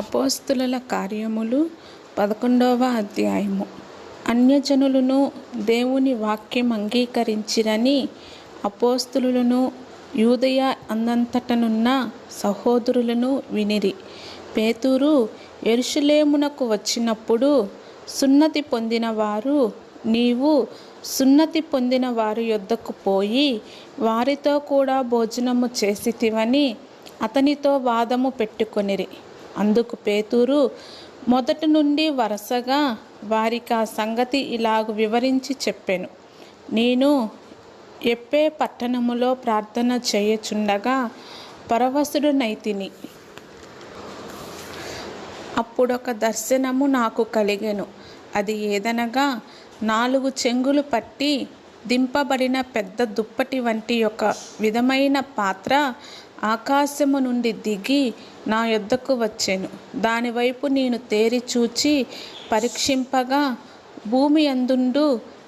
అపోస్తలుల కార్యములు 11వ అధ్యాయము. అన్యజనులను దేవుని వాక్యం అంగీకరించిరని అపోస్తలులను యూదయ అందంతటనున్న సహోదరులను వినిరి. పేతురు యెరూషలేమునకు వచ్చినప్పుడు సున్నతి పొందిన వారు, నీవు సున్నతి పొందిన వారి యొద్దకు పోయి వారితో కూడా భోజనము చేసితివని అతనితో వాదము పెట్టుకొనిరి. అందుకు పేతురు మొదటి నుండి వరుసగా వారికి ఆ సంగతి ఇలాగ వివరించి చెప్పెను. నేను యొప్పే పట్టణములో ప్రార్థన చేయుచుండగా పరవశుడనైతిని. అప్పుడొక దర్శనము నాకు కలిగెను. అది ఏదనగా 4 చెంగులు పట్టి దింపబడిన పెద్ద దుప్పటి వంటి ఒక విధమైన పాత్ర ఆకాశము నుండి దిగి నా యొద్దకు వచ్చెను. దానివైపు నేను తేరి చూచి పరీక్షింపగా భూమి అందుండు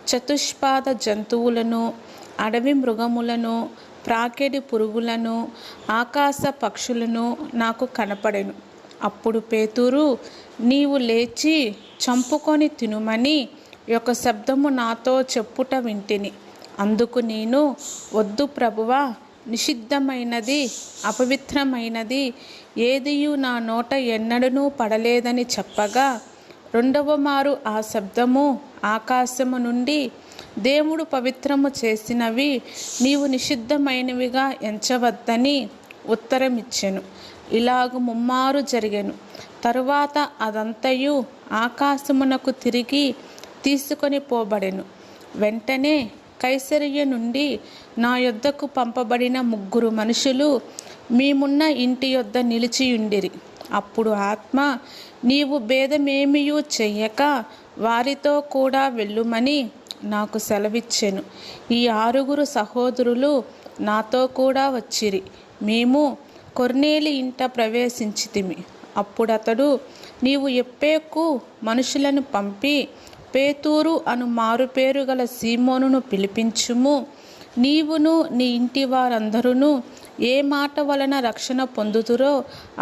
చతుష్పాద జంతువులను, అడవి మృగములను, ప్రాకెడి పురుగులను, ఆకాశ పక్షులను నాకు కనపడెను. అప్పుడు పేతురు, నీవు లేచి చంపుకొని తినుమని ఒక శబ్దము నాతో చెప్పుట వింటిని. అందుకు నేను, వద్దు ప్రభువా, నిషిద్ధమైనది అపవిత్రమైనది ఏదియు నా నోట ఎన్నడూ పడలేదని చెప్పగా, రెండవ మారు ఆ శబ్దము ఆకాశము నుండి, దేవుడు పవిత్రము చేసినవి నీవు నిషిద్ధమైనవిగా ఎంచవద్దని ఉత్తరమిచ్చెను. ఇలాగు ముమ్మారు జరిగెను. తరువాత అదంతయు ఆకాశమునకు తిరిగి తీసుకొని పోబడెను. వెంటనే కైసరయ్య నుండి నా యొద్దకు పంపబడిన 3 మనుషులు మేమున్న ఇంటి యొద్ద నిలిచియుండిరి. అప్పుడు ఆత్మ, నీవు భేదమేమియూ చెయ్యక వారితో కూడా వెళ్ళుమని నాకు సెలవిచ్చెను. ఈ 6 సహోదరులు నాతో కూడా వచ్చిరి. మేము కొర్నేలి ఇంట ప్రవేశించితిమి. అప్పుడతడు, నీవు యొప్పేకు మనుషులను పంపి పేతురు అను మారుపేరు గల సీమోనును పిలిపించుము. నీవును నీ ఇంటి వారందరూ ఏ మాట వలన రక్షణ పొందుతురో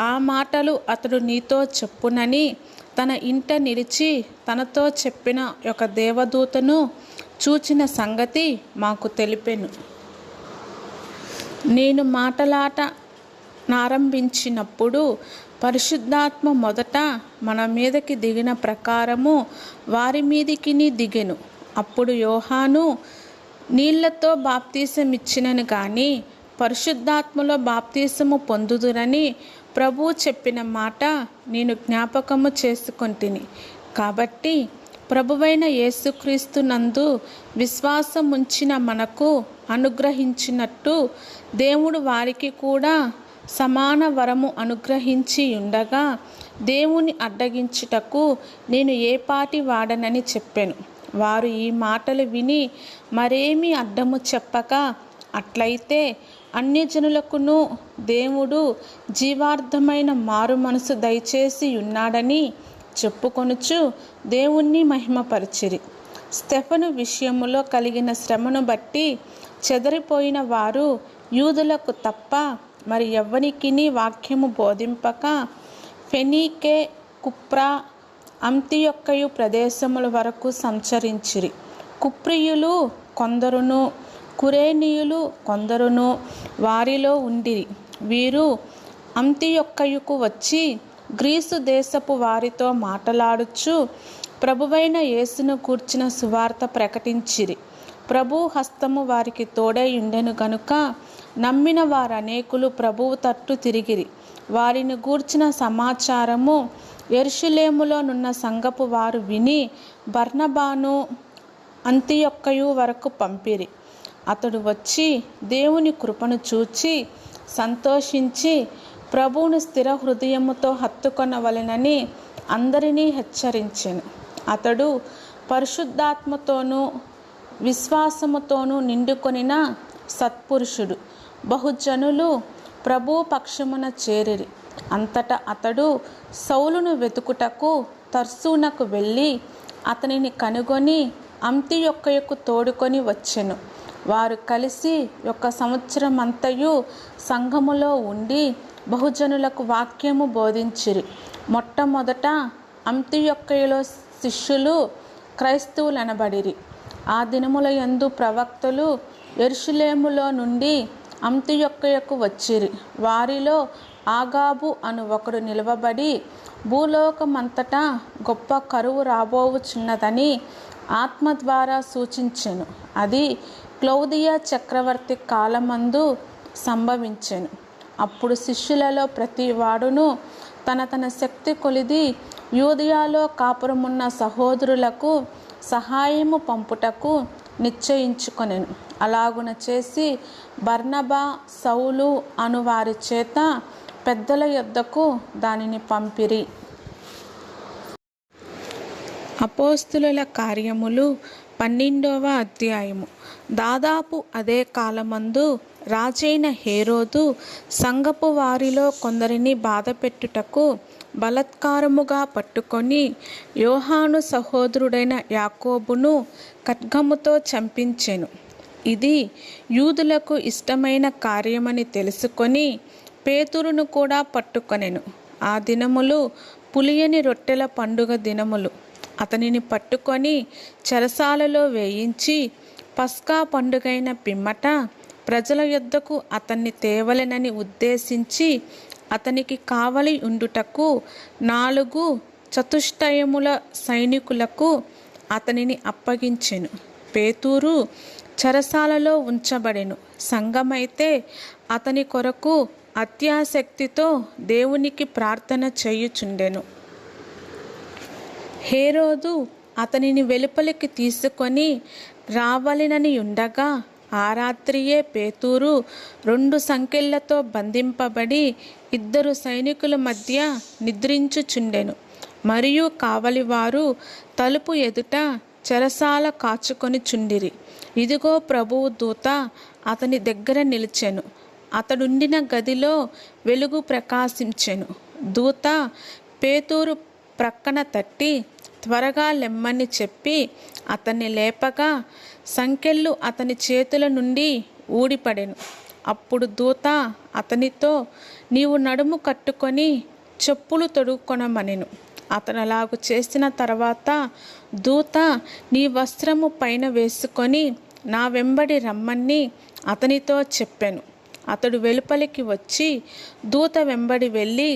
ఆ మాటలు అతడు నీతో చెప్పునని తన ఇంట నిలిచి తనతో చెప్పిన ఒక దేవదూతను చూచిన సంగతి మాకు తెలిపెను. నేను మాటలాట నారంభించినప్పుడు పరిశుద్ధాత్మ మొదట మన మీదకి దిగిన ప్రకారము వారి మీదికి దిగెను. అప్పుడు యోహాను నీళ్లతో బాప్తీసమిచ్చినను కానీ పరిశుద్ధాత్మలో బాప్తీసము పొందుదురని ప్రభువు చెప్పిన మాట నేను జ్ఞాపకము చేసుకొంటిని. కాబట్టి ప్రభువైన యేసుక్రీస్తు నందు విశ్వాసముంచిన మనకు అనుగ్రహించినట్టు దేవుడు వారికి కూడా సమాన వరము అనుగ్రహించి ఉండగా దేవుని అడ్డగించుటకు నేను ఏ పాటి వాడనని చెప్పాను. వారు ఈ మాటలు విని మరేమీ అడ్డము చెప్పక, అట్లయితే అన్యజనులకును దేవుడు జీవార్థమైన మారు మనసు దయచేసి ఉన్నాడని చెప్పుకొనుచు దేవుణ్ణి మహిమపరిచిరి. స్టెఫను విషయములో కలిగిన శ్రమను బట్టి చెదరిపోయిన వారు యూదులకు తప్ప మరి ఎవ్వనికిని వాక్యము బోధింపక ఫెనీకే, కుప్రా, అంతియొక్కయు ప్రదేశముల వరకు సంచరించిరి. కుప్రియులు కొందరును, కురేనీయులు కొందరును వారిలో ఉండిరి. వీరు అంతియొక్కయుకు వచ్చి గ్రీసు దేశపు వారితో మాటలాడుచు ప్రభువైన యేసును గూర్చిన సువార్త ప్రకటించిరి. ప్రభు హస్తము వారికి తోడై ఉండెను గనుక నమ్మిన వారనేకులు ప్రభువు తట్టు తిరిగిరి. వారిని గూర్చిన సమాచారము యెరూషలేములో నున్న సంఘపు వారు విని బర్నబాను అంతియొక్కయు వరకు పంపిరి. అతడు వచ్చి దేవుని కృపను చూచి సంతోషించి ప్రభువును స్థిర హృదయముతో హత్తుకొనవలెనని అందరినీ హెచ్చరించెను. అతడు పరిశుద్ధాత్మతోనూ విశ్వాసముతోనూ నిండుకొనిన సత్పురుషుడు. బహుజనులు ప్రభు పక్షమున చేరిరి. అంతటా అతడు సౌలును వెతుకుటకు తర్సునకు వెళ్ళి అతనిని కనుగొని అంతియొక్కయకు తోడుకొని వచ్చెను. వారు కలిసి 1 సంవత్సరమంతయు సంఘములో ఉండి బహుజనులకు వాక్యము బోధించిరి. మొట్టమొదట అంతియొక్కయలో శిష్యులు క్రైస్తవులనబడిరి. ఆ దినముల యందు ప్రవక్తలు యెరూషలేములో నుండి అంతియొక్కయకు వచ్చిరి. వారిలో ఆగాబు అను ఒకడు నిలవబడి, భూలోకమంతటా గొప్ప కరువు రాబోవుచున్నదని ఆత్మ ద్వారా సూచించెను. అది క్లౌదియ చక్రవర్తి కాలమందు సంభవించెను. అప్పుడు శిష్యులలో ప్రతి వాడును తన తన శక్తి కొలిది యూదయలో కాపురమున్న సహోదరులకు సహాయము పంపుటకు నిశ్చయించుకొనెను. అలాగున చేసి బర్నబా, సౌలు అను వారి చేత పెద్దల యొద్దకు దానిని పంపిరి. అపోస్తుల కార్యములు 12వ అధ్యాయము. దాదాపు అదే కాలమందు రాజైన హేరోదు సంఘపు వారిలో కొందరిని బాధపెట్టుటకు బలాత్కారముగా పట్టుకొని యోహాను సహోదరుడైన యాకోబును ఖడ్గముతో చంపించెను. ఇది యూదులకు ఇష్టమైన కార్యమని తెలుసుకొని పేతురును కూడా పట్టుకొనెను. ఆ దినములు పులియని రొట్టెల పండుగ దినములు. అతనిని పట్టుకొని చెరసాలలో వేయించి పస్కా పండుగైన పిమ్మట ప్రజల యొద్దకు అతన్ని తేవలెనని ఉద్దేశించి అతనికి కావలి ఉండుటకు 4 చతుష్టయముల సైనికులకు అతనిని అప్పగించెను. పేతురు చెరసాలలో ఉంచబడెను. సంఘమైతే అతని కొరకు అత్యాసక్తితో దేవునికి ప్రార్థన చేయుచుండెను. హేరోదు అతనిని వెలుపలికి తీసుకొని రావలెనని ఉండగా ఆ రాత్రియే పేతురు 2 సంకెళ్లతో బంధింపబడి 2 సైనికుల మధ్య నిద్రించుచుండెను. మరియు కావలివారు తలుపు ఎదుట చెరసాల కాచుకొని చుండిరి. ఇదిగో ప్రభువు దూత అతని దగ్గర నిలిచెను. అతడుండిన గదిలో వెలుగు ప్రకాశించెను. దూత పేతురు ప్రక్కన తట్టి త్వరగా లెమ్మని చెప్పి అతన్ని లేపగా సంకెళ్ళు అతని చేతుల నుండి ఊడిపడెను. అప్పుడు దూత అతనితో, నీవు నడుము కట్టుకొని చెప్పులు తొడుక్కొనమనెను. అతను అలాగు చేసిన తర్వాత దూత, నీ వస్త్రము పైన వేసుకొని నా వెంబడి రమ్మని అతనితో చెప్పెను. అతడు వెలుపలికి వచ్చి దూత వెంబడి వెళ్ళి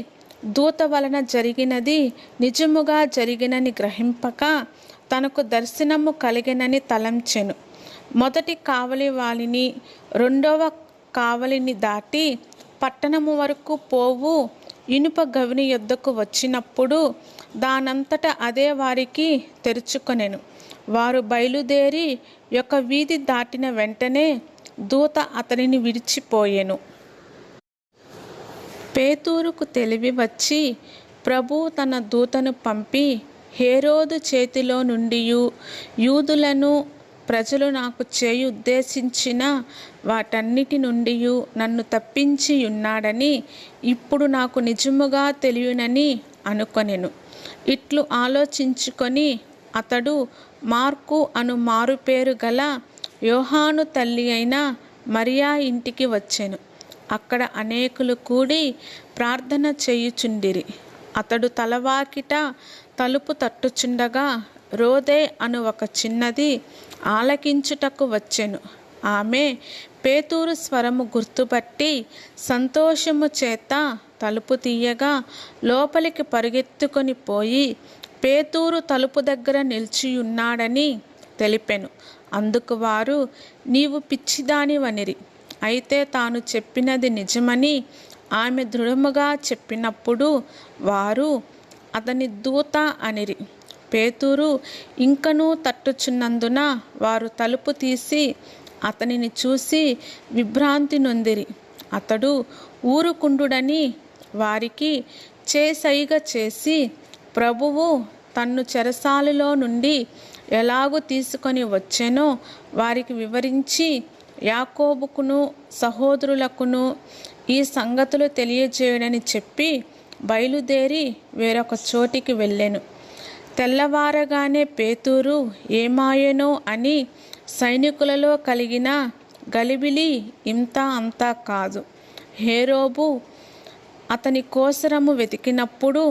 దూత వలన జరిగినది నిజముగా జరిగినని గ్రహింపక తనకు దర్శనము కలిగినని తలంచెను. మొదటి కావలి వాలిని 2వ కావలిని దాటి పట్టణము వరకు పోవు ఇనుప గవిని యొద్దకు వచ్చినప్పుడు దానంతట అదే వారికి తెరుచుకొనెను. వారు బయలుదేరి ఒక వీధి దాటిన వెంటనే దూత అతనిని విడిచిపోయెను. పేతురుకు తెలివి వచ్చి ప్రభువు తన దూతను పంపి హేరోదు చేతిలో నుండి యూదులను ప్రజలు నాకు చేయు ఉద్దేశించిన వాటన్నిటి నుండి నన్ను తప్పించి ఉన్నాడని ఇప్పుడు నాకు నిజముగా తెలియనని అనుకొనెను. ఇట్లు ఆలోచించుకొని అతడు మార్కు అను మారుపేరు గల యోహాను తల్లి అయిన మరియా ఇంటికి వచ్చెను. అక్కడ అనేకులు కూడి ప్రార్థన చేయుచుండిరి. అతడు తలవాకిట తలుపు తట్టుచుండగా రోదే అను ఒక చిన్నది ఆలకించుటకు వచ్చెను. ఆమె పేతురు స్వరము గుర్తుపట్టి సంతోషము చేత తలుపు తీయగా లోపలికి పరుగెత్తుకొని పోయి పేతురు తలుపు దగ్గర నిలిచియున్నాడని తెలిపెను. అందుకు వారు, నీవు పిచ్చిదానివనిరి. అయితే తాను చెప్పినది నిజమని ఆమె దృఢముగా చెప్పినప్పుడు వారు అతని దూత అనిరి. పేతురు ఇంకనూ తట్టుచున్నందున వారు తలుపు తీసి అతనిని చూసి విభ్రాంతి నొందిరి. అతడు ఊరుకుండుడని వారికి చేసైగ చేసి ప్రభువు తన్ను చెరసాలలో నుండి ఎలాగూ తీసుకొని వచ్చెనో వారికి వివరించి యాకోబుకును సహోదరులకును ఈ సంగతులు తెలియజేయడని చెప్పి బయలుదేరి వేరొక చోటికి వెళ్ళెను. తెల్లవారగానే పేతురు ఏమాయెనో అని సైనికులలో కలిగిన గలిబిలి ఇంత అంతా కాదు. హేరోబు అతని కోసరము వెతికినప్పుడు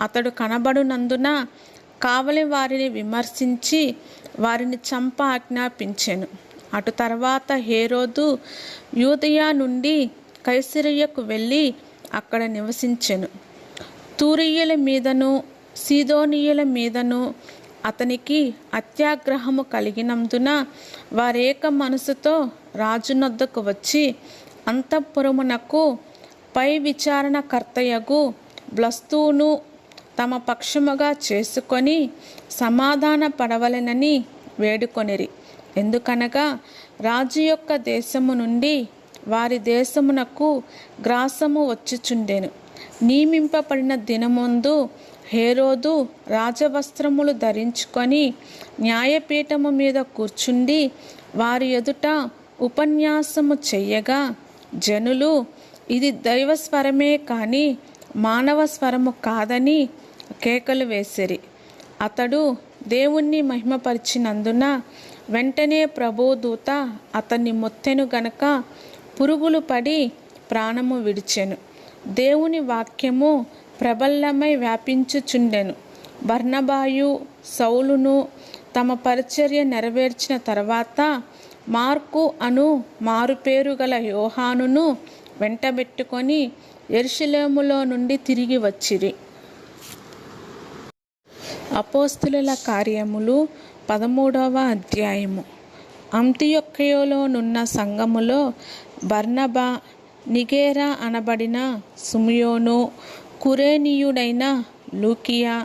అతడు కనబడునందున కావలి వారిని విమర్శించి వారిని చంప ఆజ్ఞాపించెను. అటు తర్వాత హేరోదు యూదయ నుండి కైసరయ్యకు వెళ్ళి అక్కడ నివసించెను. తూరీయుల మీదను సీదోనీయుల మీదను అతనికి అత్యాగ్రహము కలిగినందున వారేక మనసుతో రాజునొద్దకు వచ్చి అంతఃపురమునకు పై విచారణకర్తయగు బ్లస్తూను తమ పక్షముగా చేసుకొని సమాధాన పడవలెనని వేడుకొనిరి. ఎందుకనగా రాజు యొక్క దేశము నుండి వారి దేశమునకు గ్రాసము వచ్చుచుండెను. నియమింపబడిన దినమందు హేరోదు రాజవస్త్రములు ధరించుకొని న్యాయపీఠము మీద కూర్చుండి వారి ఎదుట ఉపన్యాసము చెయ్యగా జనులు ఇది దైవస్వరమే కానీ మానవ స్వరము కాదని కేకలు వేసిరి. అతడు దేవుణ్ణి మహిమపరిచినందున వెంటనే ప్రభుదూత అతన్ని మొత్తెను గనక పురుగులు పడి ప్రాణము విడిచెను. దేవుని వాక్యము ప్రబలమై వ్యాపించుచుండెను. బర్నబాయు సౌలును తమ పరిచర్య నెరవేర్చిన తర్వాత మార్కు అను మారుపేరు గల యోహానును వెంటబెట్టుకొని యెరూషలేములో నుండి తిరిగి వచ్చిరి. అపోస్తలుల కార్యములు 13వ అధ్యాయము. అంతియొక్కయలోనున్న సంఘములో బర్నబా, నిగేరా అనబడిన సిమియోను, కురేనీయుడైన లూకియా,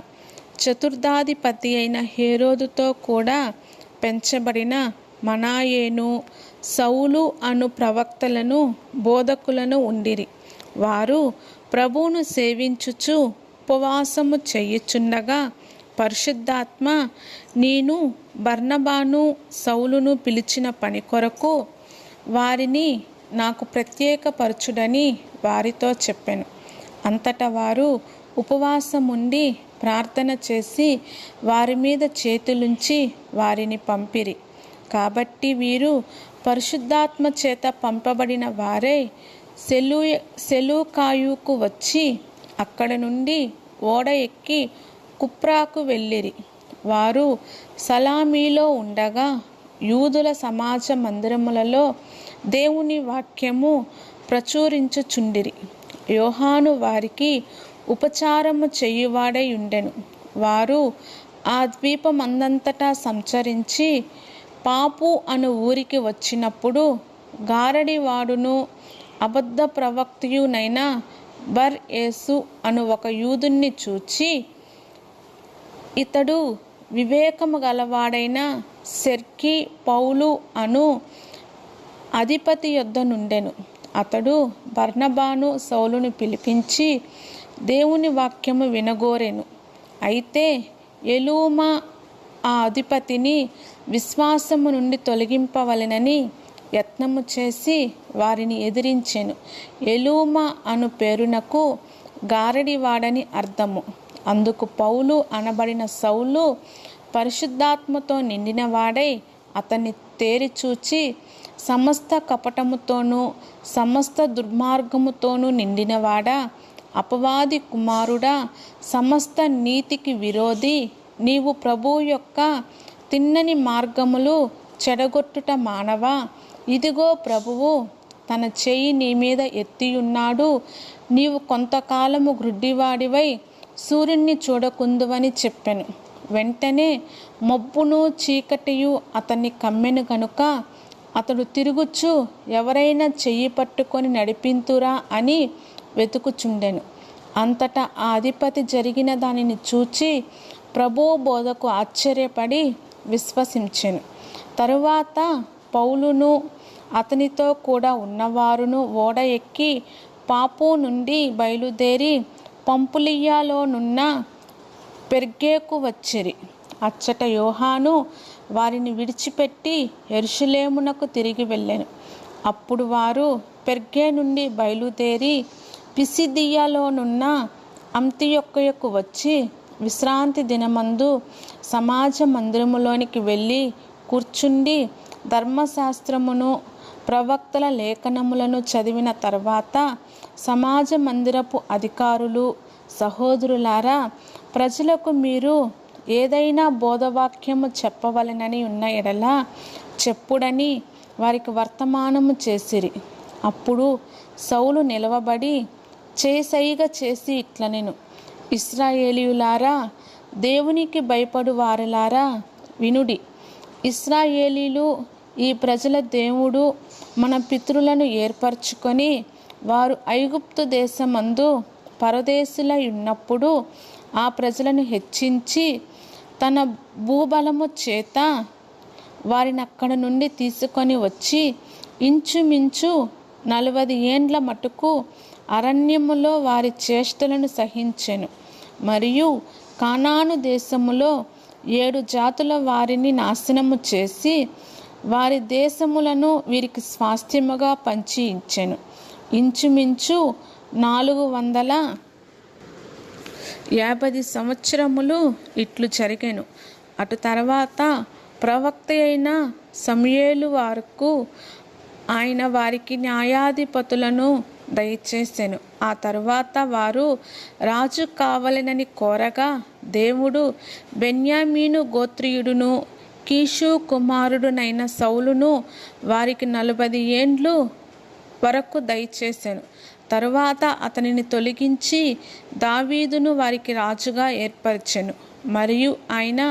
చతుర్థాధిపతి అయిన హేరోదుతో కూడా పెంచబడిన మనాయేను, సౌలు అను ప్రవక్తలను బోధకులను ఉండిరి. వారు ప్రభువును సేవించుచు ఉపవాసము చేయుచుండగా పరిశుద్ధాత్మ నేను బర్నబాను సౌలును పిలిచిన పని కొరకు వారిని నాకు ప్రత్యేకపరచుడని వారితో చెప్పెను. అంతటా వారు ఉపవాసముండి ప్రార్థన చేసి వారి మీద చేతులుంచి వారిని పంపిరి. కాబట్టి వీరు పరిశుద్ధాత్మ చేత పంపబడిన వారే సెలూకాయుకు వచ్చి అక్కడ నుండి ఓడ ఎక్కి కుప్రాకు వెళ్ళిరి. వారు సలామీలో ఉండగా యూదుల సమాజ మందిరములలో దేవుని వాక్యము ప్రచురించుచుండిరి. యోహాను వారికి ఉపచారము చేయువాడై ఉండెను. వారు ఆ ద్వీపమందంతటా సంచరించి పాపు అను ఊరికి వచ్చినప్పుడు గారడివాడును అబద్ధ ప్రవక్తయునైన బర్ యేసు అను ఒక యూదుణ్ణి చూచి ఇతడు వివేకము గలవాడైన సెర్కి పౌలు అను అధిపతి యొద్ద నుండెను. అతడు బర్నబాను సౌలును పిలిపించి దేవుని వాక్యము వినగోరెను. అయితే ఎలూమా ఆ అధిపతిని విశ్వాసము నుండి తొలగింపవలెనని యత్నము చేసి వారిని ఎదిరించెను. ఎలూమా అను పేరునకు గారడివాడని అర్థము. అందుకు పౌలు అనబడిన సౌలు పరిశుద్ధాత్మతో నిండినవాడై అతన్ని తేరిచూచి సమస్త కపటముతోనూ సమస్త దుర్మార్గముతోనూ నిండినవాడా, అపవాది కుమారుడా, సమస్త నీతికి విరోధి, నీవు ప్రభువు యొక్క తిన్నని మార్గములు చెడగొట్టుట మానవా, ఇదిగో ప్రభువు తన చెయ్యి నీ మీద ఎత్తియున్నాడు. నీవు కొంతకాలము గ్రుడ్డివాడివై సూర్యుని చూడకుందువని చెప్పెను. వెంటనే మబ్బును చీకటియు అతన్ని కమ్మెను గనుక అతడు తిరుగుచు ఎవరైనా చెయ్యి పట్టుకొని నడిపింతురా అని వెతుకుచుండెను. అంతటా ఆ అధిపతి జరిగిన దానిని చూచి ప్రభువు బోధకు ఆశ్చర్యపడి విశ్వసించెను. తరువాత పౌలును అతనితో కూడా ఉన్నవారును ఓడ ఎక్కి పాపు నుండి బయలుదేరి పంపులియాలోనున్న పెర్గేకు వచ్చిరి. అచ్చట యోహాను వారిని విడిచిపెట్టి యెరూషలేమునకు తిరిగి వెళ్ళెను. అప్పుడు వారు పెర్గే నుండి బయలుదేరి పిసిదియాలోనున్న అంతియొక్కయకు వచ్చి విశ్రాంతి దినమందు సమాజ మందిరములోనికి వెళ్ళి కూర్చుండి ధర్మశాస్త్రమును ప్రవక్తల లేఖనములను చదివిన తర్వాత సమాజ మందిరపు అధికారులు, సహోదరులారా, ప్రజలకు మీరు ఏదైనా బోధవాక్యము చెప్పవలెనని ఉన్న ఎడల చెప్పుడని వారికి వర్తమానము చేసిరి. అప్పుడు సౌలు నిలవబడి చేసైగ చేసి ఇట్లనెను, ఇశ్రాయేలీయులారా, దేవునికి భయపడు వారలారా వినుడి. ఇశ్రాయేలీలు ఈ ప్రజల దేవుడు మన పితరులను ఏర్పరచుకొని వారు ఐగుప్తు దేశమందు పరదేశులై ఉన్నప్పుడు ఆ ప్రజలను హెచ్చించి తన భూబలము చేత వారిని అక్కడ నుండి తీసుకొని వచ్చి ఇంచుమించు 40 ఏండ్ల మటుకు అరణ్యములో వారి చేష్టలను సహించెను. మరియు కానాను దేశములో 7 జాతుల వారిని నాశనము చేసి వారి దేశములను వీరికి స్వాస్థ్యముగా పంచి ఇచ్చెను. ఇంచుమించు 450 సంవత్సరములు ఇట్లు జరిగెను. అటు తర్వాత ప్రవక్త అయిన సమూయేలు వరకు ఆయన వారికి న్యాయాధిపతులను దయచేసెను. ఆ తరువాత వారు రాజు కావాలనని కోరగా దేవుడు బెన్యామీను గోత్రీయుడును కీషు కుమారుడునైన సౌలును వారికి 40 ఏండ్లు వరకు దయచేసెను. తరువాత అతనిని తొలగించి దావీదును వారికి రాజుగా ఏర్పరచెను. మరియు ఆయన,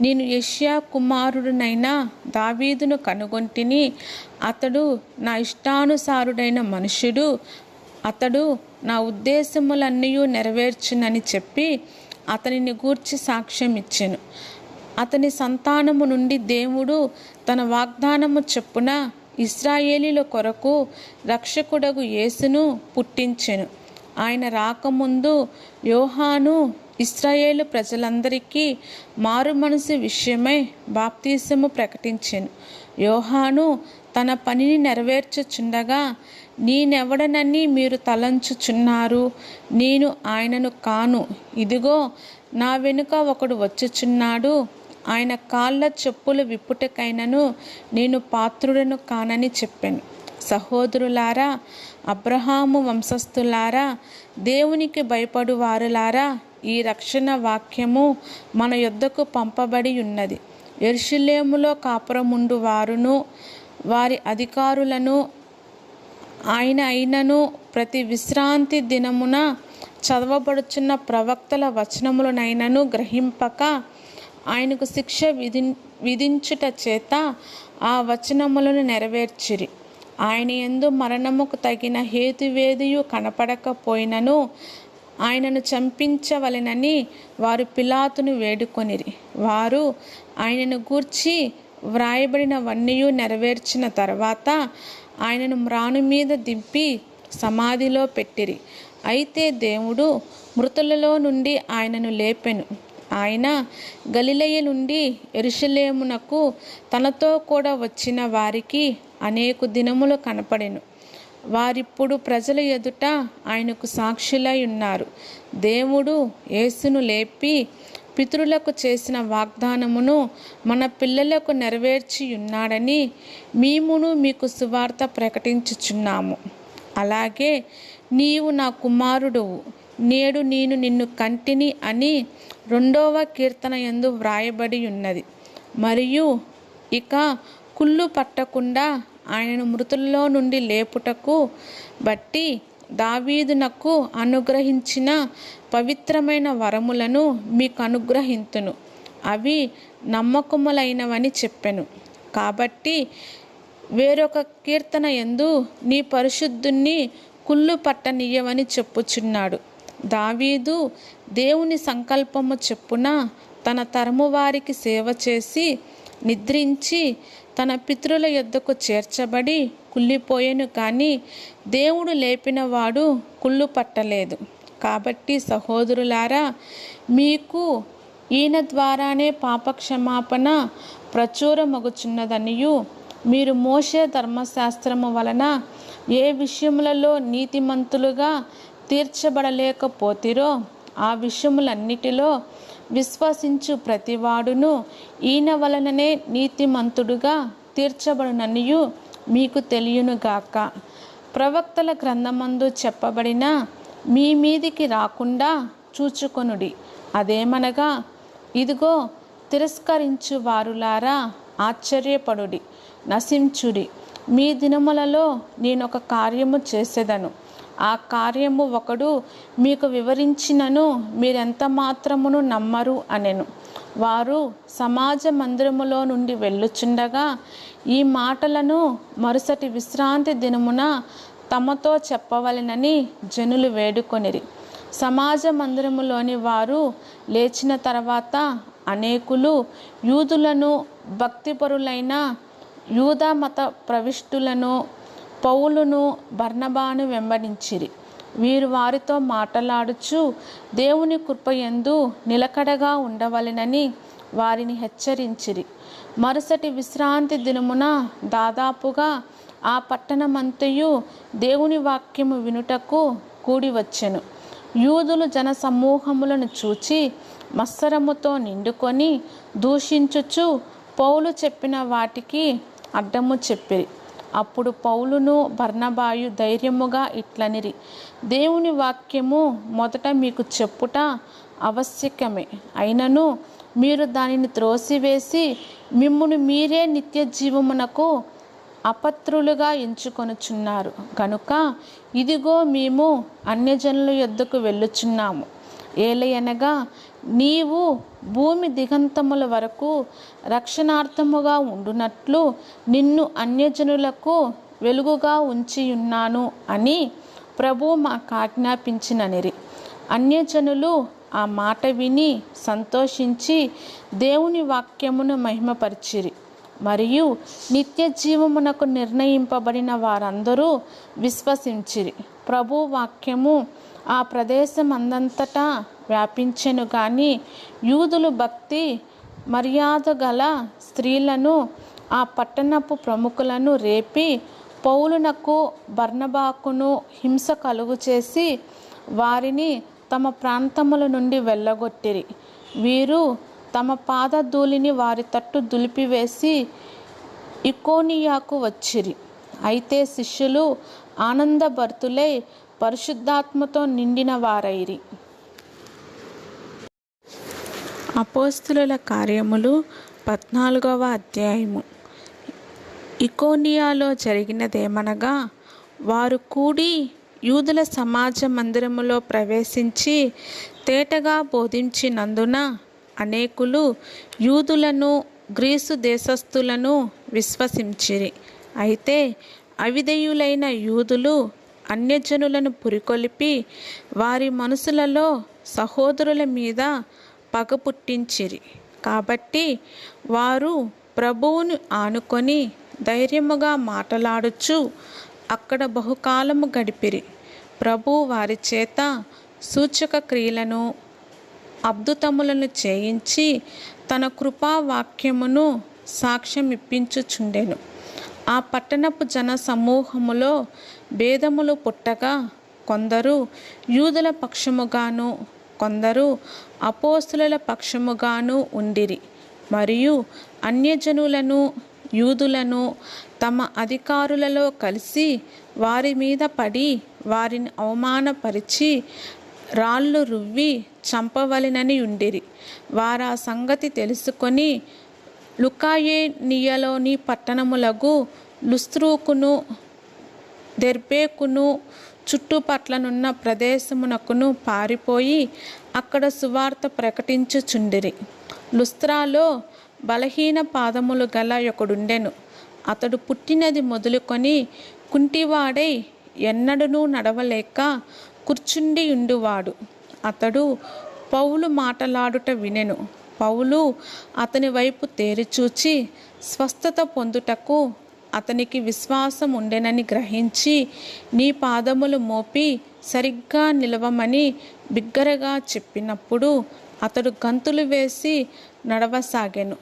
నేను యెష్యా కుమారుడునైన దావీదును కనుగొంటిని, అతడు నా ఇష్టానుసారుడైన మనుష్యుడు, అతడు నా ఉద్దేశములన్నీ నెరవేర్చునని చెప్పి అతనిని గూర్చి సాక్ష్యం ఇచ్చెను. అతని సంతానము నుండి దేవుడు తన వాగ్దానము చొప్పున ఇశ్రాయేలీల కొరకు రక్షకుడగు యేసును పుట్టించెను. ఆయన రాకముందు యోహాను ఇశ్రాయేలు ప్రజలందరికీ మారు మనసు విషయమై బాప్తీసము ప్రకటించెను. యోహాను తన పనిని నెరవేర్చుచుండగా, నేనెవడనని మీరు తలంచుచున్నారు? నేను ఆయనను కాను. ఇదిగో నా వెనుక ఒకడు వచ్చుచున్నాడు. ఆయన కాళ్ళ చెప్పులు విప్పుటకైనను నేను పాత్రుడను కానని చెప్పాను. సహోదరులారా, అబ్రహాము వంశస్థులారా, దేవునికి భయపడు వారులారా, ఈ రక్షణ వాక్యము మన యొద్దకు పంపబడి ఉన్నది. యెరూషలేములో కాపురముండు వారును వారి అధికారులను ఆయన అయినను ప్రతి విశ్రాంతి దినమున చదవబడుచున్న ప్రవక్తల వచనములనైనను గ్రహింపక ఆయనకు శిక్ష విధించుట చేత ఆ వచనములను నెరవేర్చిరి. ఆయన యందు మరణముకు తగిన హేతువేదియు కనపడకపోయినను ఆయనను చంపించవలెనని వారు పిలాతును వేడుకొనిరి. వారు ఆయనను గూర్చి వ్రాయబడినవన్నీ నెరవేర్చిన తర్వాత ఆయనను మ్రాను మీద దింపి సమాధిలో పెట్టిరి. అయితే దేవుడు మృతులలో నుండి ఆయనను లేపెను. ఆయన గలిలయ నుండి యెరూషలేమునకు తనతో కూడా వచ్చిన వారికి అనేక దినములు కనపడెను. వారిప్పుడు ప్రజల ఎదుట ఆయనకు సాక్షులై ఉన్నారు. దేవుడు యేసును లేపి పితరులకు చేసిన వాగ్దానమును మన పిల్లలకు నెరవేర్చి ఉన్నాడని మేమును మీకు సువార్త ప్రకటించుచున్నాము. అలాగే నీవు నా కుమారుడువు, నేడు నేను నిన్ను కంటిని అని 2వ కీర్తన యందు వ్రాయబడి ఉన్నది. మరియు ఇక కుళ్ళు పట్టకుండా ఆయనను మృతుల్లో నుండి లేపుటకు బట్టి దావీదునకు అనుగ్రహించిన పవిత్రమైన వరములను మీకు అనుగ్రహింతును, అవి నమ్మకములైనవని చెప్పెను. కాబట్టి వేరొక కీర్తన యందు నీ పరిశుద్ధుణ్ణి కుళ్ళు పట్టనీయవని చెప్పుచున్నాడు. దావీదు దేవుని సంకల్పము చెప్పున తన తరము వారికి సేవ చేసి నిద్రించి తన పితరుల యొద్దకు చేర్చబడి కుళ్ళిపోయెను, కానీ దేవుడు లేపిన వాడు కుళ్ళు పట్టలేదు. కాబట్టి సహోదరులారా, మీకు ఈయన ద్వారానే పాపక్షమాపణ ప్రచురమగుచున్నదనియు మీరు మోషే ధర్మశాస్త్రము వలన ఏ విషయములలో నీతిమంతులుగా తీర్చబడలేకపోతిరో ఆ విషయములన్నిటిలో విశ్వసించు ప్రతివాడును ఈయన వలననే నీతిమంతుడుగా తీర్చబడుననియు మీకు తెలియనుగాక. ప్రవక్తల గ్రంథమందు చెప్పబడిన మీ మీదికి రాకుండా చూచుకొనుడి. అదేమనగా, ఇదిగో తిరస్కరించు వారులారా ఆశ్చర్యపడుడి, నశించుడి. మీ దినములలో నేనొక కార్యము చేసేదను. ఆ కార్యము ఒకడు మీకు వివరించినను మీరెంత మాత్రమును నమ్మరు అనెను. వారు సమాజ మందిరములో నుండి వెళ్ళుచుండగా ఈ మాటలను మరుసటి విశ్రాంతి దినమున తమతో చెప్పవలెనని జనులు వేడుకొనిరి. సమాజ మందిరములోని వారు లేచిన తర్వాత అనేకులు యూదులను, భక్తిపరులైన యూదా మత ప్రవిష్టులను, పౌలును, బర్నబాను వెంబడించిరి. వీరు వారితో మాటలాడుచు దేవుని కృపయందు నిలకడగా ఉండవలెనని వారిని హెచ్చరించిరి. మరుసటి విశ్రాంతి దినమున దాదాపుగా ఆ పట్టణమంతయు దేవుని వాక్యము వినుటకు కూడి వచ్చెను. యూదులు జన సమూహములను చూచి మత్సరముతో నిండుకొని దూషించుచు పౌలు చెప్పిన వాటికి అడ్డము చెప్పిరి. అప్పుడు పౌలును బర్నబాయు ధైర్యముగా ఇట్లనిరి, దేవుని వాక్యము మొదట మీకు చెప్పుట ఆవశ్యకమే. అయినను మీరు దానిని త్రోసివేసి మిమ్మును మీరే నిత్య జీవమునకు అపత్రులుగా ఎంచుకొనుచున్నారు గనుక ఇదిగో మేము అన్యజనుల యొద్దకు వెళ్ళుచున్నాము. ఏలయనగా నీవు భూమి దిగంతముల వరకు రక్షణార్థముగా ఉండునట్లు నిన్ను అన్యజనులకు వెలుగుగా ఉంచియున్నాను అని ప్రభువు మాకు ఆజ్ఞాపించిననిరి. అన్యజనులు ఆ మాట విని సంతోషించి దేవుని వాక్యమును మహిమపరిచిరి. మరియు నిత్య జీవమునకు నిర్ణయింపబడిన వారందరూ విశ్వసించిరి. ప్రభు వాక్యము ఆ ప్రదేశం అందంతటా వ్యాపించెను. కానీ యూదులు భక్తి మర్యాద గల స్త్రీలను, ఆ పట్టణపు ప్రముఖులను రేపి పౌలునకు బర్నబాకును హింస కలుగు చేసి వారిని తమ ప్రాంతముల నుండి వెళ్ళగొట్టిరి. వీరు తమ పాదధూళిని వారి తట్టు దులిపివేసి ఇకోనియాకు వచ్చిరి. అయితే శిష్యులు ఆనందభరితులై పరిశుద్ధాత్మతో నిండిన వారైరి. అపోస్తుల కార్యములు 14వ అధ్యాయము. ఇకోనియాలో జరిగినదేమనగా, వారు కూడి యూదుల సమాజ మందిరములో ప్రవేశించి తేటగా బోధించినందున అనేకులు యూదులను, గ్రీసు దేశస్థులను విశ్వసించిరి. అయితే అవిధేయులైన యూదులు అన్యజనులను పురికొల్పి వారి మనసులలో సహోదరుల మీద పగ పుట్టించిరి. కాబట్టి వారు ప్రభువును ఆనుకొని ధైర్యముగా మాటలాడుచు అక్కడ బహుకాలము గడిపిరి. ప్రభువు వారి చేత సూచక క్రియలను, అద్భుతములను చేయించి తన కృపా వాక్యమును సాక్ష్యం ఇప్పించుచుండెను. ఆ పట్టణపు జన సమూహములో భేదములు పుట్టగా కొందరు యూదుల పక్షముగాను, కొందరు అపోస్తలుల పక్షముగాను ఉండిరి. మరియు అన్యజనులను, యూదులను తమ అధికారులలో కలిసి వారి మీద పడి వారిని అవమానపరిచి రాళ్ళు రువ్వి చంపవలెనని ఉండిరి. వారా సంగతి తెలుసుకొని లుకాయేనియలోని పట్టణములగు లుస్త్రుకును, దెర్బేకును చుట్టుపట్లనున్న ప్రదేశమునకును పారిపోయి అక్కడ సువార్త ప్రకటించుచుండిరి. లుస్త్రాలో బలహీన పాదములు గల ఒకడుండెను. అతడు పుట్టినది మొదలుకొని కుంటివాడై ఎన్నడూనూ నడవలేక కూర్చుండి ఉండువాడు. అతడు పౌలు మాటలాడుట వినెను. పౌలు అతని వైపు తేరిచూచి స్వస్థత పొందుటకు అతనికి విశ్వాసం ఉండెనని గ్రహించి, నీ పాదములు మోపి సరిగ్గా నిలవమని బిగ్గరగా చెప్పినప్పుడు అతడు గంతులు వేసి నడవసాగెను.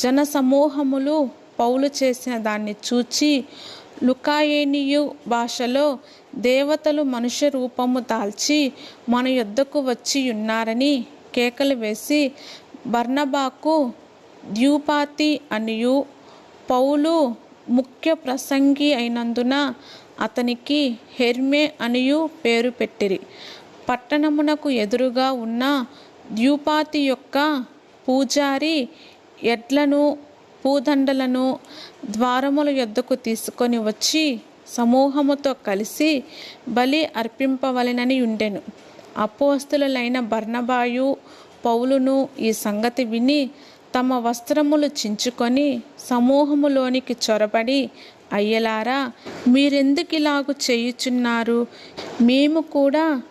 జన సమూహములు పౌలు చేసిన దాన్ని చూచి లుకాయేనియు భాషలో దేవతలు మనుష్య రూపము దాల్చి మన యొద్దకు వచ్చి ఉన్నారని కేకలు వేసి బర్నబాకు ద్యూపాతి అనియు, పౌలు ముఖ్య ప్రసంగి అయినందున అతనికి హెర్మే అనియు పేరు పెట్టిరి. పట్టణమునకు ఎదురుగా ఉన్న ద్యూపాతి యొక్క పూజారి ఎడ్లను పూదండలను ద్వారముల యొద్దకు తీసుకొని వచ్చి సమూహముతో కలిసి బలి అర్పింపవలెనని ఉండెను. అపోస్తలులైన బర్నబాయు పౌలును ఈ సంగతి విని తమ వస్త్రములు చించుకొని సమూహములోనికి చొరబడి, అయ్యలారా, మీరెందుకిలాగు చేయుచున్నారు? మేము కూడా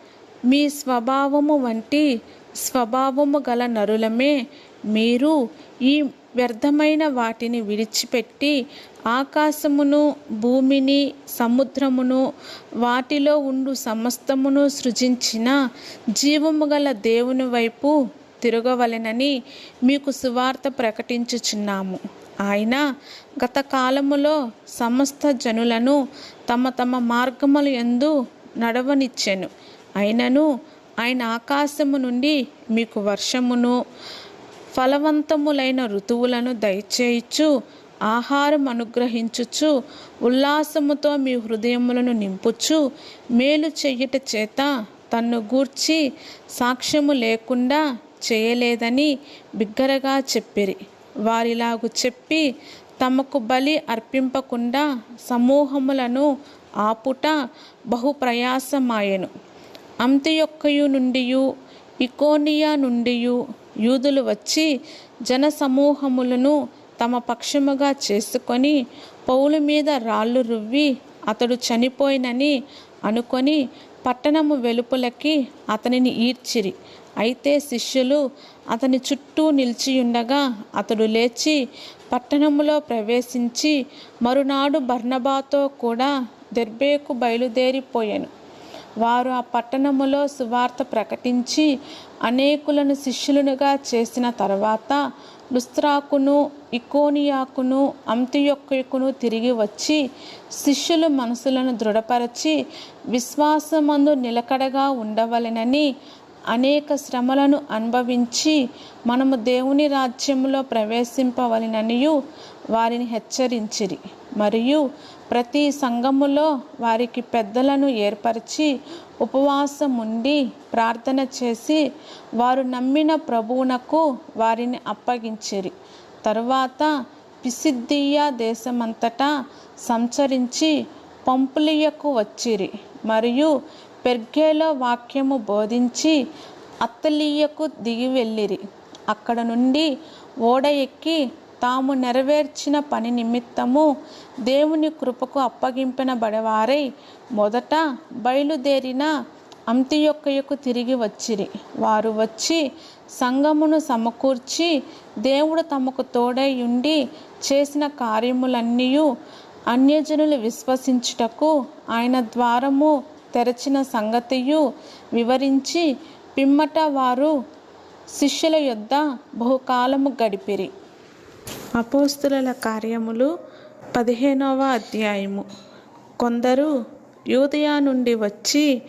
మీ స్వభావము వంటి స్వభావము గల నరులమే. మీరు ఈ వ్యర్థమైన వాటిని విడిచిపెట్టి ఆకాశమును, భూమిని, సముద్రమును, వాటిలో ఉండు సమస్తమును సృజించిన జీవము గల దేవుని వైపు తిరగవలెనని మీకు సువార్త ప్రకటించుచున్నాము. ఆయన గత కాలములో సమస్త జనులను తమ తమ మార్గముల యందు నడవనిచ్చెను. అయినను ఆయన ఆకాశము నుండి మీకు వర్షమును ఫలవంతములైన ఋతువులను దయచేయుచు ఆహారం అనుగ్రహించుచు ఉల్లాసముతో మీ హృదయములను నింపుచు మేలు చెయ్యుట చేత తన్ను గూర్చి సాక్ష్యము లేకుండా చేయలేదని బిగ్గరగా చెప్పిరి. వారిలాగు చెప్పి తమకు బలి అర్పింపకుండా సమూహములను ఆపుట బహు ప్రయాసమాయెను. అంతియొక్కయు నుండియు ఇకోనియా నుండియు యూదులు వచ్చి జనసమూహములను తమ పక్షముగా చేసుకొని పౌలు మీద రాళ్ళు రువ్వి అతడు చనిపోయినని అనుకొని పట్టణము వెలుపలకి అతనిని ఈడ్చిరి. అయితే శిష్యులు అతని చుట్టూ నిలిచియుండగా అతడు లేచి పట్టణములో ప్రవేశించి మరునాడు బర్నబాతో కూడా దెర్బేకు బయలుదేరిపోయాను. వారు ఆ పట్టణములో సువార్త ప్రకటించి అనేకులను శిష్యులుగా చేసిన తర్వాత లుస్త్రాకును, ఇకోనియాకును, అంతియొక్కయుకును తిరిగి వచ్చి శిష్యుల మనసులను దృఢపరచి విశ్వాసమందు నిలకడగా ఉండవలెనని అనేక శ్రమలను అనుభవించి మనము దేవుని రాజ్యంలో ప్రవేశింపవలెననియు వారిని హెచ్చరించిరి. మరియు ప్రతి సంఘములో వారికి పెద్దలను ఏర్పరిచి ఉపవాసం ఉండి ప్రార్థన చేసి వారు నమ్మిన ప్రభువునకు వారిని అప్పగించిరి. తరువాత పిసిద్దీయ దేశమంతటా సంచరించి పంపులియకు వచ్చిరి. మరియు పెర్గేలో వాక్యము బోధించి అత్తలియకు దిగి వెళ్ళిరి. అక్కడ నుండి ఓడ ఎక్కి తాము నెరవేర్చిన పని నిమిత్తము దేవుని కృపకు అప్పగింపబడవారై మొదట బయలుదేరిన అంతియొక్కయకు తిరిగి వచ్చిరి. వారు వచ్చి సంఘమును సమకూర్చి దేవుడు తమకు తోడై ఉండి చేసిన కార్యములన్నీ అన్యజనులు విశ్వసించుటకు ఆయన ద్వారము తెరచిన సంగతియు వివరించి పిమ్మట వారు శిష్యుల యొద్ద బహుకాలము గడిపిరి. అపోస్తలుల కార్యములు 15వ అధ్యాయము. కొందరు యూదయ నుండి వచ్చి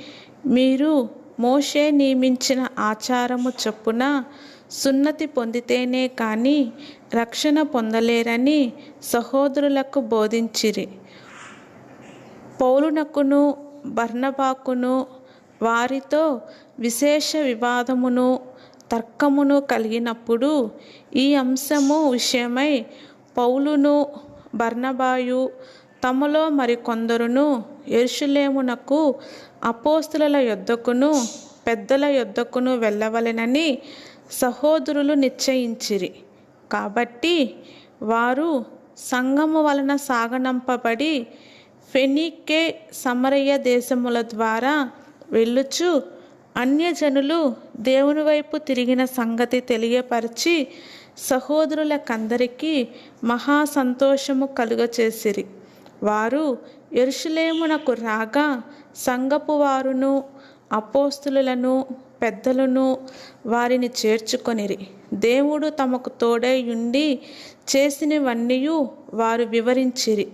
మీరు మోషే నియమించిన ఆచారము చొప్పున సున్నతి పొందితేనే కానీ రక్షణ పొందలేరని సహోదరులకు బోధించిరి. పౌలునకును బర్నబాకును వారితో విశేష వివాదమును తర్కమును కలిగినప్పుడు ఈ అంశము విషయమై పౌలును బర్నబాయు తమలో మరికొందరును యెరూషలేమునకు అపోస్తలుల యొద్దకును పెద్దల యొద్దకును వెళ్ళవలెనని సహోదరులు నిశ్చయించిరి. కాబట్టి వారు సంఘము వలన సాగనంపబడి ఫెనీకే సమరయ దేశముల ద్వారా వెళ్ళుచు అన్యజనులు దేవుని వైపు తిరిగిన సంగతి తెలియపరిచి సహోదరులకందరికీ మహా సంతోషము కలుగచేసిరి. వారు యెరూషలేమునకు రాగా సంఘపు వారును అపోస్తలులను పెద్దలను వారిని చేర్చుకొనిరి. దేవుడు తమకు తోడై ఉండి చేసినవన్నీ వారు వివరించిరి.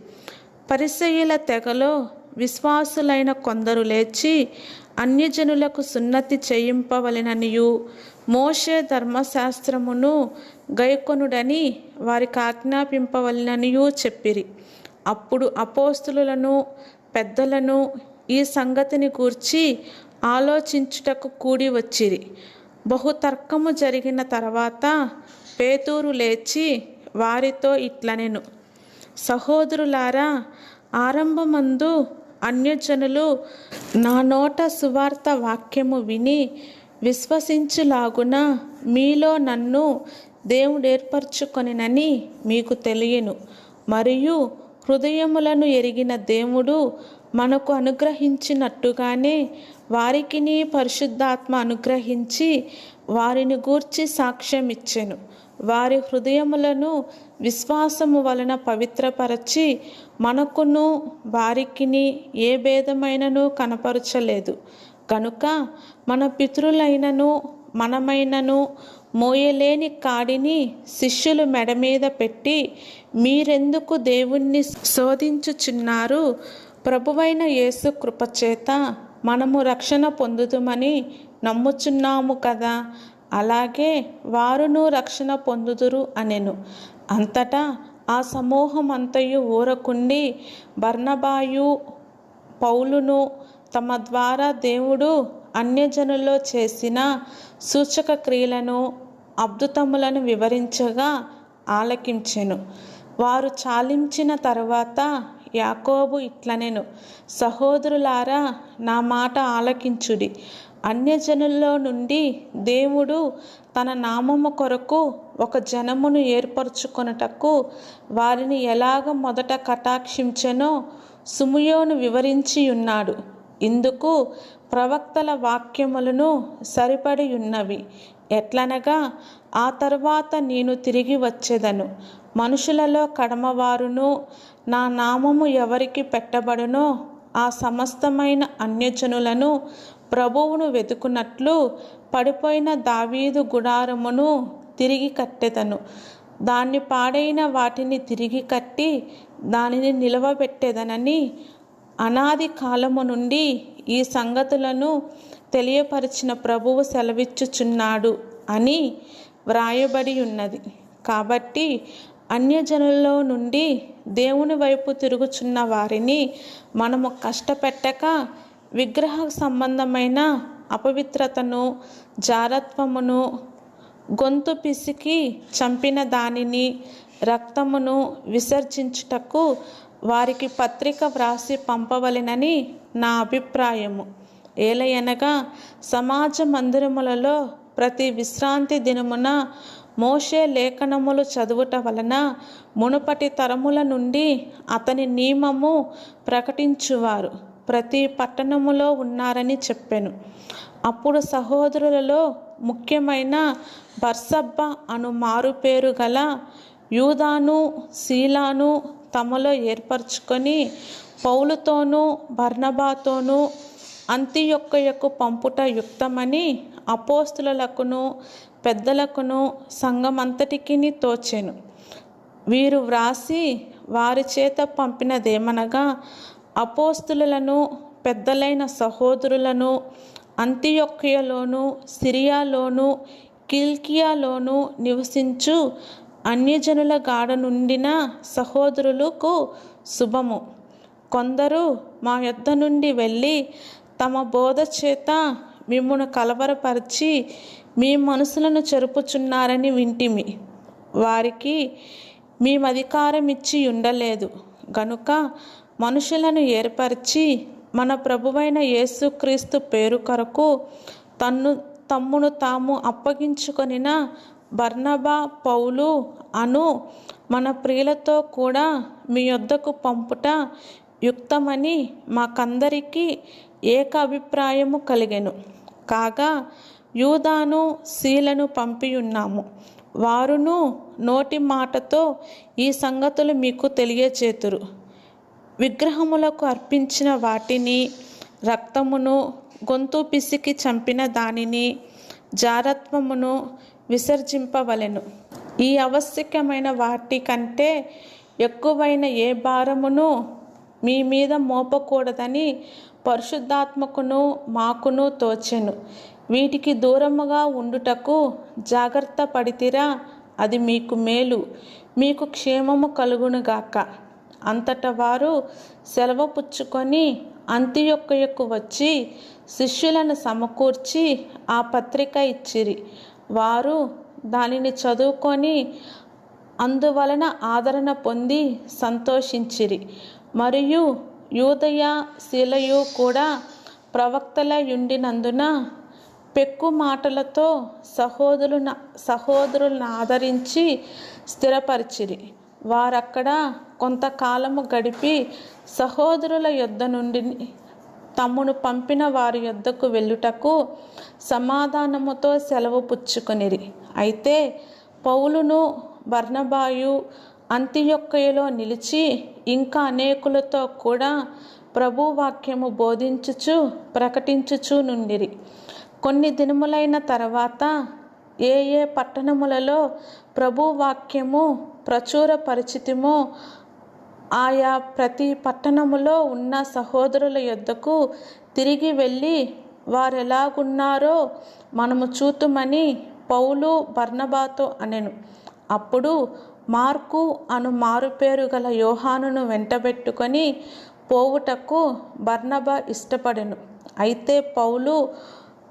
పరిసయ్యుల తెగలో విశ్వాసులైన కొందరు లేచి అన్యజనులకు సున్నతి చేయింపవలెననియు మోషే ధర్మశాస్త్రమును గైకొనుడని వారికి ఆజ్ఞాపింపవలెననియు చెప్పిరి. అప్పుడు అపోస్తలులను పెద్దలను ఈ సంగతిని గూర్చి ఆలోచించుటకు కూడి వచ్చిరి. బహుతర్కము జరిగిన తర్వాత పేతురు లేచి వారితో ఇట్లనెను, సహోదరులారా, ఆరంభమందు అన్యజనులు నా నోట సువార్త వాక్యము విని విశ్వసించులాగున మీలో నన్ను దేవుడు ఏర్పరచుకొనినని మీకు తెలియను. మరియు హృదయములను ఎరిగిన దేవుడు మనకు అనుగ్రహించినట్టుగానే వారికిని పరిశుద్ధాత్మ అనుగ్రహించి వారిని గూర్చి సాక్ష్యం ఇచ్చెను. వారి హృదయములను విశ్వాసము వలన పవిత్రపరచి మనకును వారికిని ఏ భేదమైనను కనపరచలేదు. కనుక మన పితరులైనను మనమైనను మోయలేని కాడిని శిష్యులు మెడ మీద పెట్టి మీరెందుకు దేవుణ్ణి శోధించుచున్నారు? ప్రభువైన యేసు కృపచేత మనము రక్షణ పొందుదుమని నమ్ముచున్నాము కదా, అలాగే వారును రక్షణ పొందుదురు అనెను. అంతటా ఆ సమూహమంతయు ఊరకుండి బర్నబాయు పౌలును తమ ద్వారా దేవుడు అన్యజనుల్లో చేసిన సూచక క్రియలను అద్భుతములను వివరించగా ఆలకించెను. వారు చాలించిన తరువాత యాకోబు ఇట్లనెను, సహోదరులారా, నా మాట ఆలకించుడి. అన్యజనుల్లో నుండి దేవుడు తన నామము కొరకు ఒక జనమును ఏర్పరచుకొనుటకు వారిని ఎలాగ మొదట కటాక్షించెనో సిమియోను వివరించి ఉన్నాడు. ఇందుకు ప్రవక్తల వాక్యములను సరిపడి ఉన్నవి. ఎట్లనగా, ఆ తరువాత నేను తిరిగి వచ్చేదను, మనుషులలో కడమవారును నా నామము ఎవరికి పెట్టబడునో ఆ సమస్తమైన అన్యజనులను ప్రభువును వెతుకున్నట్లు పడిపోయిన దావీదు గుడారమును తిరిగి కట్టెదను. దాన్ని పాడైన వాటిని తిరిగి కట్టి దానిని నిలవబెట్టేదనని అనాది కాలము నుండి ఈ సంగతులను తెలియపరిచిన ప్రభువు సెలవిచ్చుచున్నాడు అని వ్రాయబడి ఉన్నది. కాబట్టి అన్యజనుల్లో నుండి దేవుని వైపు తిరుగుచున్న వారిని మనము కష్టపెట్టక విగ్రహ సంబంధమైన అపవిత్రతను, జారత్వమును, గొంతు పిసికి చంపిన దానిని, రక్తమును విసర్జించుటకు వారికి పత్రిక వ్రాసి పంపవలెనని నా అభిప్రాయము. ఏలయనగా సమాజ మందిరములలో ప్రతి విశ్రాంతి దినమున మోషే లేఖనములు చదువుట వలన మునుపటి తరముల నుండి అతని నియమము ప్రకటించువారు ప్రతి పట్టణములో ఉన్నారని చెప్పెను. అప్పుడు సహోదరులలో ముఖ్యమైన బర్సబ్బా అను మారుపేరు గల యూదాను సీలాను తమలో ఏర్పరచుకొని పౌలుతోనూ బర్నబాతోనూ అంతియొక్కయకు పంపుట యుక్తమని అపోస్తలులకును పెద్దలకును సంఘమంతటికిని తోచెను. వీరు వ్రాసి వారి చేత పంపినదేమనగా, అపోస్తలులను పెద్దలైన సహోదరులను అంతియొక్కయలోను సిరియాలోను కిల్కియాలోను నివసించు అన్యజనుల గాడ నుండిన సహోదరులకు శుభము. కొందరు మా యొద్ద నుండి వెళ్ళి తమ బోధ చేత మిమ్మును కలవరపరిచి మీ మనసులను చెరుపుచున్నారని వింటిమి. వారికి మేమధికారం ఇచ్చి ఉండలేదు గనుక మనుషులను ఏర్పరిచి మన ప్రభువైన యేసుక్రీస్తు పేరు కొరకు తమ్మును తాము అప్పగించుకొనిన బర్నబా పౌలు అను మన ప్రియులతో కూడా మీ యొద్దకు పంపుట యుక్తమని మాకందరికీ ఏక అభిప్రాయము కలిగెను. కాగా యూదాను సీలను పంపియున్నాము. వారును నోటి మాటతో ఈ సంగతులు మీకు తెలియచేతురు. విగ్రహములకు అర్పించిన వాటిని, రక్తమును, గొంతు పిసికి చంపిన దానిని, జారత్వమును విసర్జింపవలెను. ఈ ఆవశ్యకమైన వాటి కంటే ఎక్కువైన ఏ భారమును మీ మీద మోపకూడదని పరిశుద్ధాత్మకును మాకును తోచెను. వీటికి దూరముగా ఉండుటకు జాగ్రత్త పడితిరా, అది మీకు మేలు, మీకు క్షేమము కలుగునుగాక. అంతట వారు సెలవు పుచ్చుకొని అంతియొక్కయకు వచ్చి శిష్యులను సమకూర్చి ఆ పత్రిక ఇచ్చిరి. వారు దానిని చదువుకొని అందువలన ఆదరణ పొంది సంతోషించిరి. మరియు యూదయ శీలయు కూడా ప్రవక్తలయుండినందున పెక్కు మాటలతో సహోదరులను ఆదరించి స్థిరపరిచిరి. వారక్కడ కొంతకాలము గడిపి సహోదరుల యొద్ద నుండి తమ్మును పంపిన వారి యొద్దకు వెళ్ళుటకు సమాధానముతో సెలవు పుచ్చుకొనిరి. అయితే పౌలును బర్నబాయు అంతియొక్కయలో నిలిచి ఇంకా అనేకులతో కూడా ప్రభువాక్యము బోధించుచు ప్రకటించుచు నుండిరి. కొన్ని దినములైన తర్వాత ఏ పట్టణములలో ప్రభువాక్యము ప్రచురపరిచితిమో ఆయా ప్రతి పట్టణములో ఉన్న సహోదరుల యొద్దకు తిరిగి వెళ్ళి వారెలాగున్నారో మనము చూతుమని పౌలు బర్నబాతో అనెను. అప్పుడు మార్కు అను మారుపేరు గల యోహానును వెంటబెట్టుకొని పోవుటకు బర్నబా ఇష్టపడెను. అయితే పౌలు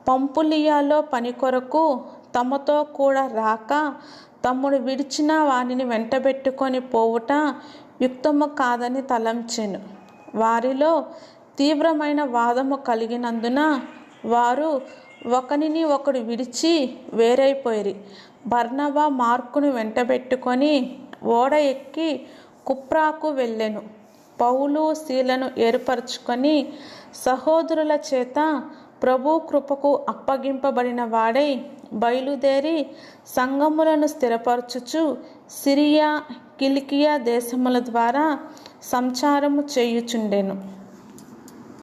పంపులియాలో పని కొరకు తమతో కూడా రాక తమ్ముడు విడిచిన వానిని వెంటబెట్టుకొని పోవుట యుక్తము కాదని తలంచెను. వారిలో తీవ్రమైన వాదము కలిగినందున వారు ఒకనిని ఒకడు విడిచి వేరైపోయిరి. బర్నబా మార్కును వెంటబెట్టుకొని ఓడ ఎక్కి కుప్రాకు వెళ్ళెను. పౌలు శీలను ఏర్పరచుకొని సహోదరుల చేత ప్రభు కృపకు అప్పగింపబడిన వాడై బయలుదేరి సంఘములను స్థిరపరచుచు సిరియా కిలికియా దేశముల ద్వారా సంచారము చేయుచుండెను.